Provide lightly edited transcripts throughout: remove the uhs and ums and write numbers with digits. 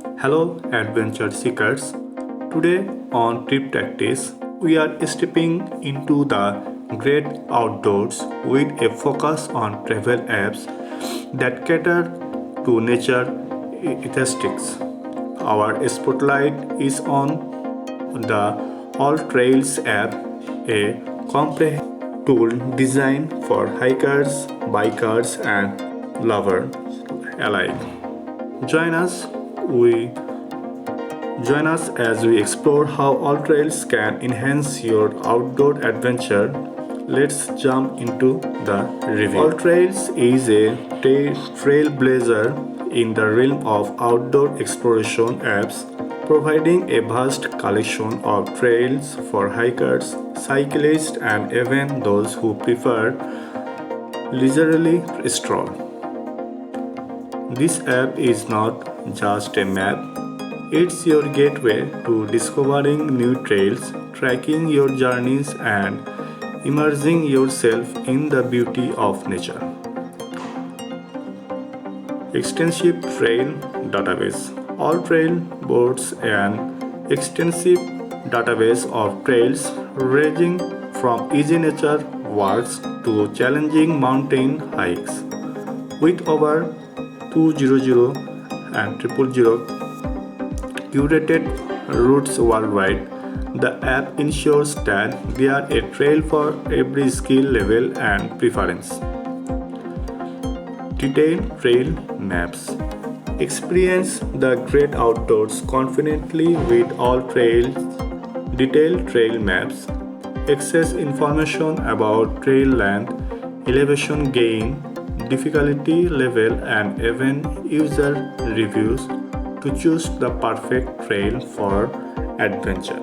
Hello, adventure seekers. Today on Trip Tactics, we are stepping into the great outdoors with a focus on travel apps that cater to nature aesthetics. Our spotlight is on the Alltrails app, a comprehensive tool designed for hikers, bikers, and lovers alike. Join us we Join us as we explore how Alltrails can enhance your outdoor adventure. Let's jump into the review. Alltrails is a trailblazer in the realm of outdoor exploration apps, providing a vast collection of trails for hikers, cyclists, and even those who prefer leisurely stroll. This app is not just a map, it's your gateway to discovering new trails, tracking your journeys, and immersing yourself in the beauty of nature. Extensive trail database. All trail boards an extensive database of trails ranging from easy nature walks to challenging mountain hikes. With over 200 and 000 curated routes worldwide, the app ensures that there are a trail for every skill level and preference. Detailed trail maps. Experience the great outdoors confidently with Alltrails detailed trail maps. Access information about trail length, elevation gain, difficulty level, and even user reviews to choose the perfect trail for adventure.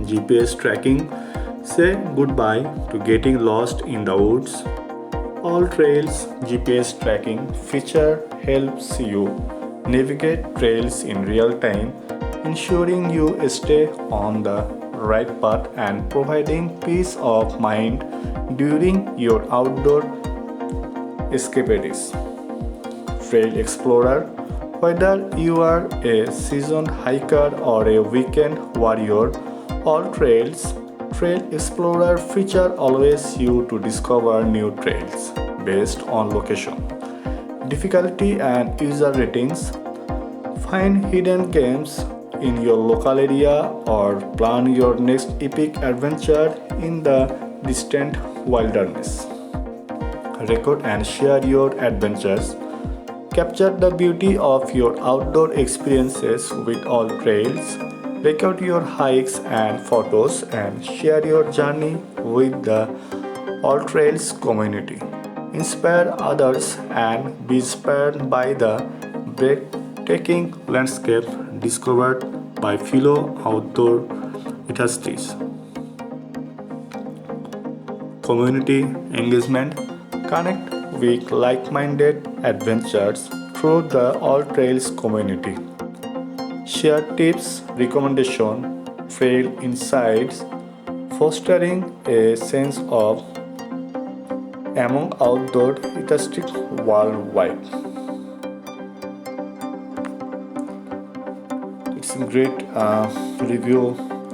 GPS tracking. Say goodbye to getting lost in the woods. Alltrails GPS tracking feature helps you navigate trails in real time, ensuring you stay on the right path and providing peace of mind during your outdoor escapades. Trail Explorer. Whether you are a seasoned hiker or a weekend warrior, Alltrails Trail Explorer feature allows you to discover new trails based on location, difficulty, and user ratings. Find hidden games in your local area or plan your next epic adventure in the distant wilderness. Record and share your adventures. Capture the beauty of your outdoor experiences with Alltrails. Record your hikes and photos and share your journey with the Alltrails community. Inspire others and be inspired by the breathtaking landscape discovered by fellow outdoor enthusiasts. Community engagement. Connect with like-minded adventurers through the Alltrails community. Share tips, recommendations, trail insights, fostering a sense of among outdoor enthusiasts worldwide. It's a great review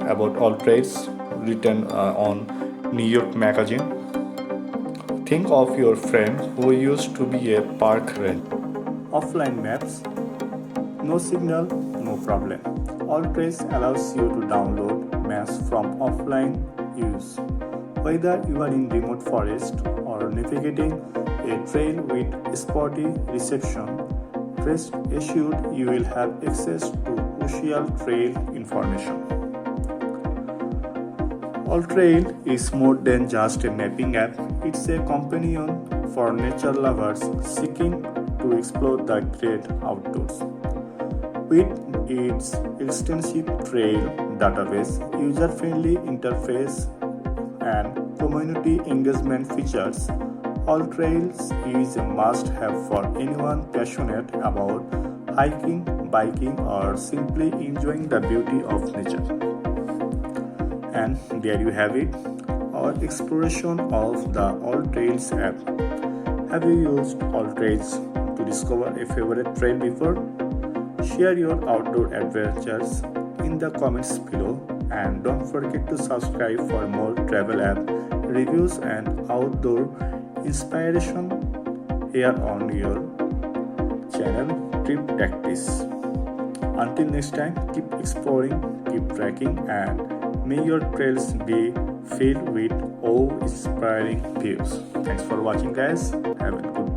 about Alltrails written on New York Magazine. Think of your friend who used to be a park ranger. Offline maps. No signal, no problem. Alltrails allows you to download maps from offline use. Whether you are in remote forest or navigating a trail with spotty reception, rest assured you will have access to crucial trail information. Alltrail is more than just a mapping app, it's a companion for nature lovers seeking to explore the great outdoors. With its extensive trail database, user-friendly interface, and community engagement features, Alltrails is a must-have for anyone passionate about hiking, biking, or simply enjoying the beauty of nature. And there you have it, our exploration of the Alltrails app. Have you used Alltrails to discover a favorite trail before? Share your outdoor adventures in the comments below, and don't forget to subscribe for more travel app reviews and outdoor inspiration here on your channel Trip Tactics. Until next time, keep exploring, keep trekking, and may your trails be filled with awe-inspiring views. Thanks for watching, guys. Have a good day.